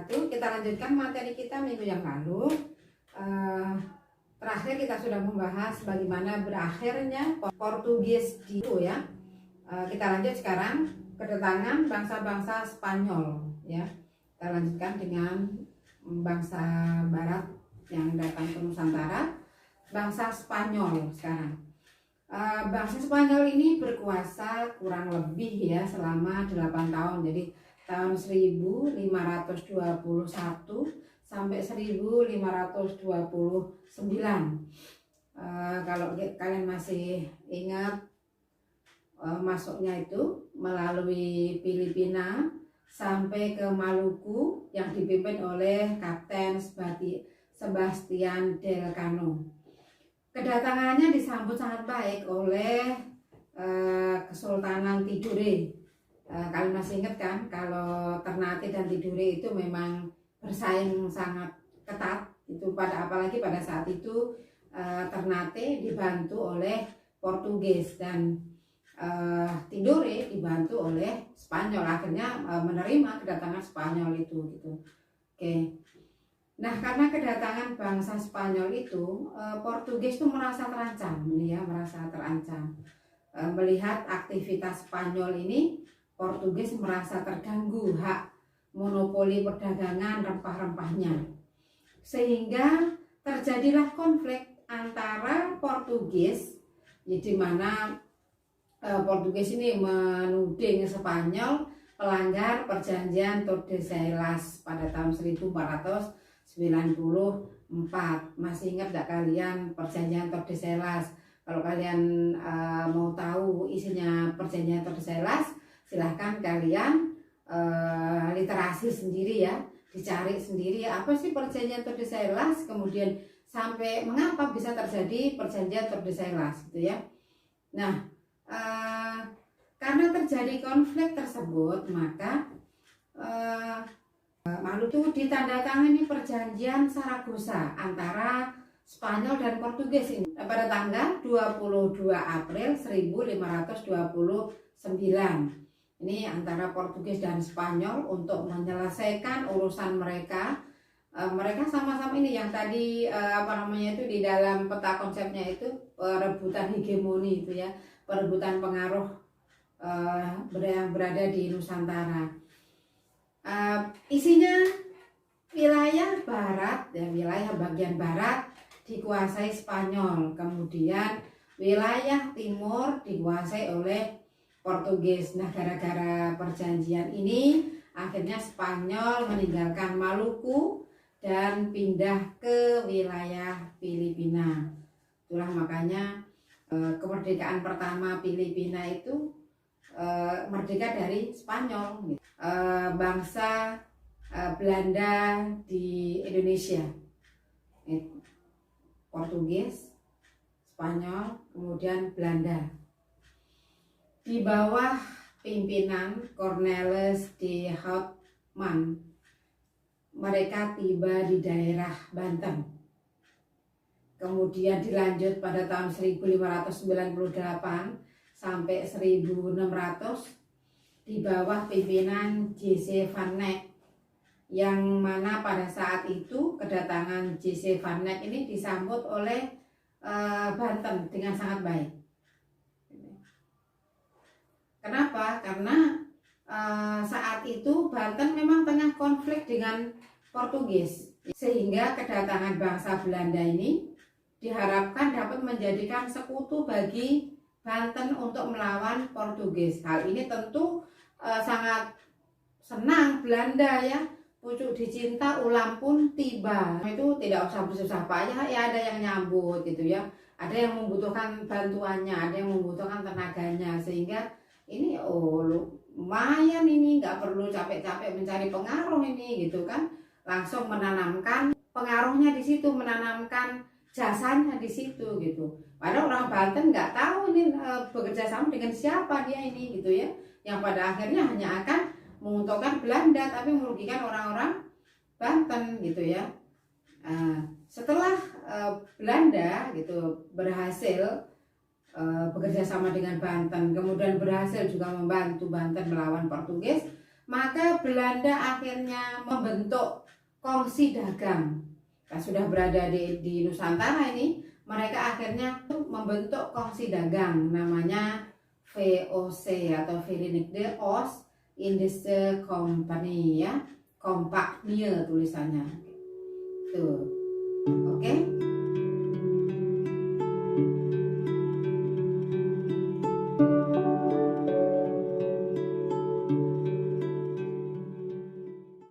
wabarakatuh. Kita lanjutkan materi kita minggu yang lalu. Terakhir kita sudah membahas bagaimana berakhirnya Portugis di ya. Kita lanjut sekarang kedatangan bangsa-bangsa Spanyol ya. Kita lanjutkan dengan bangsa Barat yang datang ke Nusantara, bangsa Spanyol sekarang. Bangsa Spanyol ini berkuasa kurang lebih ya selama 8 tahun. Jadi tahun 1521 sampai 1529. Kalau kalian masih ingat, masuknya itu melalui Filipina sampai ke Maluku yang dipimpin oleh Kapten Sebastian Delcano. Kedatangannya disambut sangat baik oleh Kesultanan Tidore. Kalian masih ingat kan, kalau Ternate dan Tidore itu memang bersaing sangat ketat. Itu apalagi pada saat itu Ternate dibantu oleh Portugis dan Tidore dibantu oleh Spanyol. Akhirnya menerima kedatangan Spanyol itu gitu. Oke. Nah, karena kedatangan bangsa Spanyol itu, Portugis itu merasa terancam, merasa terancam. Melihat aktivitas Spanyol ini, Portugis merasa terganggu hak monopoli perdagangan rempah-rempahnya. Sehingga terjadilah konflik antara Portugis, di mana Portugis ini menuding Spanyol pelanggar perjanjian Tordesillas pada tahun 1494. Masih ingat gak kalian perjanjian Tordesillas? Kalau kalian mau tahu isinya perjanjian Tordesillas, silahkan kalian literasi sendiri ya, dicari sendiri apa sih perjanjian Tordesillas, kemudian sampai mengapa bisa terjadi perjanjian Tordesillas gitu ya. Nah, karena terjadi konflik tersebut, maka lalu itu ditandatangani perjanjian Saragossa antara Spanyol dan Portugis ini pada tanggal 22 April 1529. Ini antara Portugis dan Spanyol untuk menyelesaikan urusan mereka. Mereka sama-sama ini yang tadi itu di dalam peta konsepnya itu perebutan hegemoni itu ya, perebutan pengaruh yang berada di Nusantara. Isinya wilayah barat ya, wilayah bagian barat dikuasai Spanyol, kemudian wilayah timur dikuasai oleh Portugis. Nah, gara-gara perjanjian ini akhirnya Spanyol meninggalkan Maluku dan pindah ke wilayah Filipina. Itulah makanya kemerdekaan pertama Filipina itu merdeka dari Spanyol, bangsa Belanda di Indonesia. Portugis, Spanyol, kemudian Belanda. Di bawah pimpinan Cornelis de Houtman, mereka tiba di daerah Banten. Kemudian dilanjut pada tahun 1598 sampai 1600 di bawah pimpinan J.C. van Eyck, yang mana pada saat itu kedatangan J.C. van Eyck ini disambut oleh Banten dengan sangat baik. Kenapa? Karena saat itu Banten memang tengah konflik dengan Portugis, sehingga kedatangan bangsa Belanda ini diharapkan dapat menjadikan sekutu bagi Banten untuk melawan Portugis. Hal ini tentu sangat senang Belanda ya, pucuk dicinta ulam pun tiba. Itu tidak usah bersusah payah ya, ada yang nyambut gitu ya, ada yang membutuhkan bantuannya, ada yang membutuhkan tenaganya, sehingga ini lumayan, ini nggak perlu capek-capek mencari pengaruh ini gitu kan, langsung menanamkan pengaruhnya di situ, menanamkan jasanya di situ gitu. Padahal orang Banten nggak tahu ini bekerja sama dengan siapa dia ini gitu ya, yang pada akhirnya hanya akan menguntungkan Belanda tapi merugikan orang-orang Banten gitu ya. Setelah Belanda gitu berhasil bekerja sama dengan Banten, kemudian berhasil juga membantu Banten melawan Portugis, maka Belanda akhirnya membentuk kongsi dagang. Nah, sudah berada di Nusantara ini, mereka akhirnya membentuk kongsi dagang namanya VOC atau Verenigde Oost-Indische Compagnie ya, Compagnie tulisannya. Tuh.